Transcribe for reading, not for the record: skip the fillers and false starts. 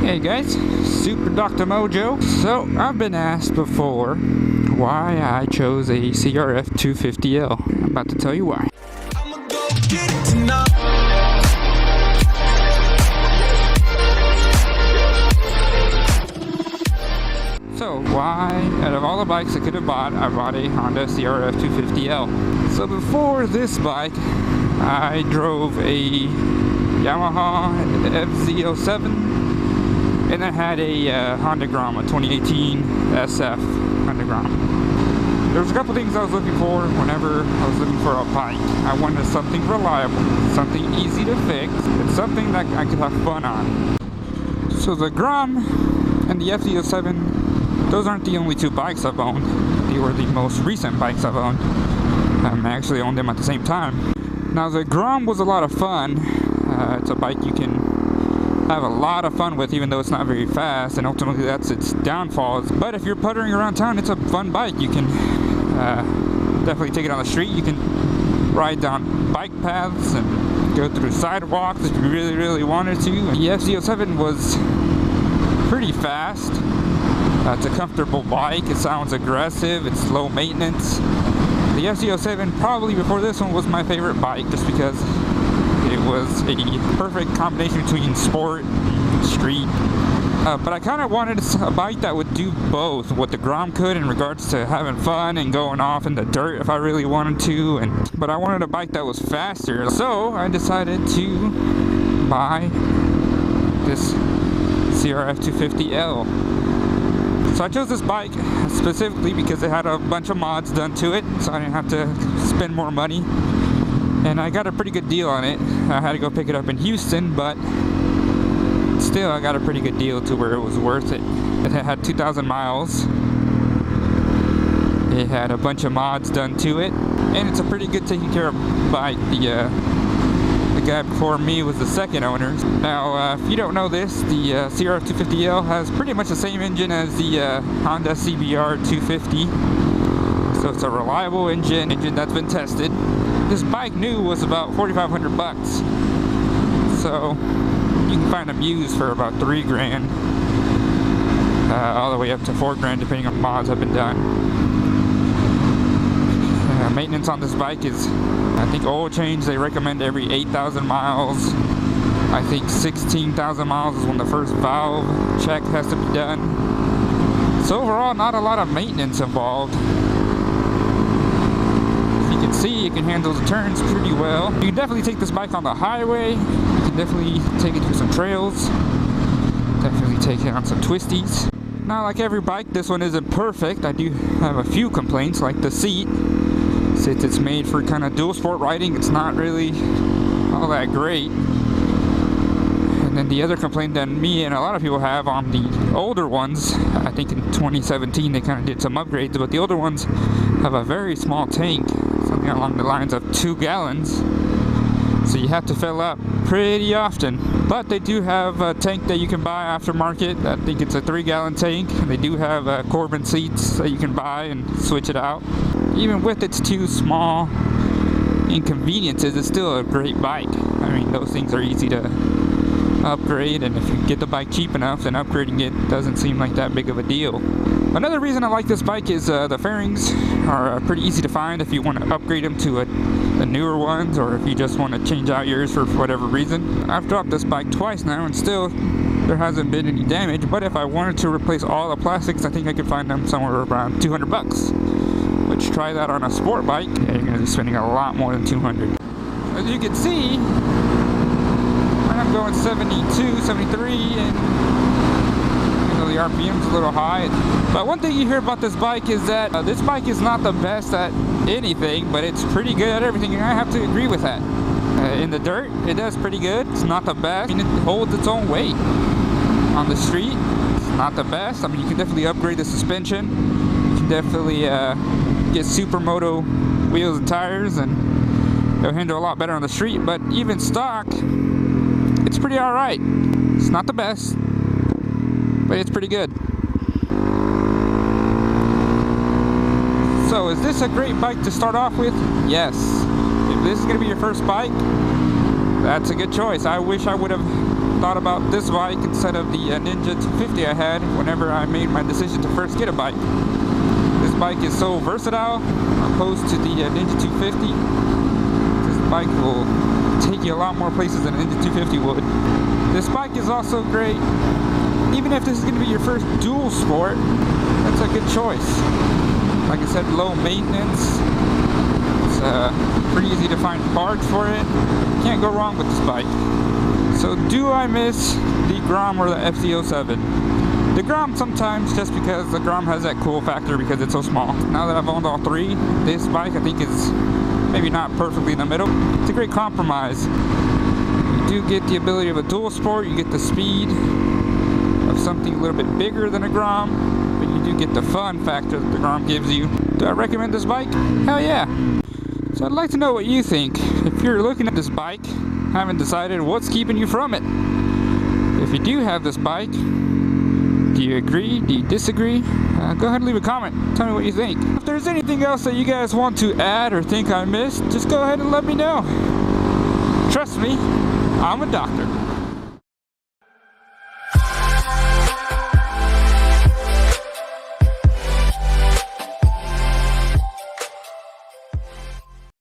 Hey guys, Super Dr. Mojo. So, I've been asked before why I chose a CRF250L. I'm about to tell you why. So, why, out of all the bikes I could have bought, I bought a Honda CRF250L. So before this bike, I drove a Yamaha FZ07. And I had a Honda Grom, a 2018 SF Honda Grom. There was a couple things I was looking for whenever I was looking for a bike. I wanted something reliable, something easy to fix, and something that I could have fun on. So the Grom and the FZ07, those aren't the only two bikes I've owned. They were the most recent bikes I've owned. I actually owned them at the same time. Now the Grom was a lot of fun. It's a bike you can have a lot of fun with, even though it's not very fast, and ultimately that's its downfalls. But if you're puttering around town, it's a fun bike. You can definitely take it on the street. You can ride down bike paths and go through sidewalks if you really wanted to. And the FZ07 was pretty fast. It's a comfortable bike. It sounds aggressive. It's low maintenance. The FZ07 probably before this one was my favorite bike, just because it was a perfect combination between sport and street. But I kind of wanted a bike that would do both what the Grom could in regards to having fun and going off in the dirt if I really wanted to. But I wanted a bike that was faster. So I decided to buy this CRF250L. So I chose this bike specifically because it had a bunch of mods done to it, so I didn't have to spend more money. And I got a pretty good deal on it. I had to go pick it up in Houston, but still I got a pretty good deal to where it was worth it. It had 2,000 miles. It had a bunch of mods done to it, and it's a pretty good taken care of bike. The guy before me was the second owner. Now, if you don't know this, the CRF250L has pretty much the same engine as the Honda CBR 250. So it's a reliable engine that's been tested. This bike new was about 4,500 bucks. So you can find them used for about 3 grand, all the way up to 4 grand depending on mods have been done. Maintenance on this bike is, I think oil change they recommend every 8,000 miles. I think 16,000 miles is when the first valve check has to be done. So overall, not a lot of maintenance involved. See, it can handle the turns pretty well. You can definitely take this bike on the highway. You can definitely take it through some trails. Definitely take it on some twisties. Now, like every bike, this one isn't perfect. I do have a few complaints, like the seat. Since it's made for kind of dual sport riding, it's not really all that great. And then the other complaint that me and a lot of people have on the older ones, I think in 2017 they kind of did some upgrades, but the older ones have a very small tank. Something along the lines of 2 gallons, so you have to fill up pretty often. But they do have a tank that you can buy aftermarket. I think it's a 3-gallon tank. They do have Corbin seats that you can buy and switch it out. Even with its 2 small inconveniences, it's still a great bike. I mean, those things are easy to upgrade, and if you get the bike cheap enough, then upgrading it doesn't seem like that big of a deal. Another reason I like this bike is the fairings are pretty easy to find if you want to upgrade them to the newer ones, or if you just want to change out yours for whatever reason. I've dropped this bike twice now, and still there hasn't been any damage. But if I wanted to replace all the plastics, I think I could find them somewhere around 200 bucks. Which, try that on a sport bike, yeah, you're going to be spending a lot more than 200. As you can see, I'm going 72, 73, and the RPM's a little high. But one thing you hear about this bike is that this bike is not the best at anything, but it's pretty good at everything, and I have to agree with that. In the dirt, it does pretty good. It's not the best. I mean, it holds its own weight. On the street, it's not the best. I mean, you can definitely upgrade the suspension. You can definitely get supermoto wheels and tires, and it'll handle a lot better on the street. But even stock, it's pretty alright. It's not the best, but it's pretty good. So is this a great bike to start off with? Yes. If this is going to be your first bike, that's a good choice. I wish I would have thought about this bike instead of the Ninja 250 I had whenever I made my decision to first get a bike. This bike is so versatile opposed to the Ninja 250. This bike will take you a lot more places than a Ninja 250 would. This bike is also great. Even if this is going to be your first dual sport, that's a good choice. Like I said, low maintenance. It's pretty easy to find parts for it. Can't go wrong with this bike. So do I miss the Grom or the FZ07? The Grom sometimes, just because the Grom has that cool factor because it's so small. Now that I've owned all three, this bike I think is maybe not perfectly in the middle. It's a great compromise. You do get the ability of a dual sport, you get the speed of something a little bit bigger than a Grom, but you do get the fun factor that the Grom gives you. Do I recommend this bike? Hell yeah. So I'd like to know what you think. If you're looking at this bike, haven't decided what's keeping you from it. If you do have this bike, do you agree? Do you disagree? Go ahead and leave a comment. Tell me what you think. If there's anything else that you guys want to add or think I missed, just go ahead and let me know. Trust me, I'm a doctor.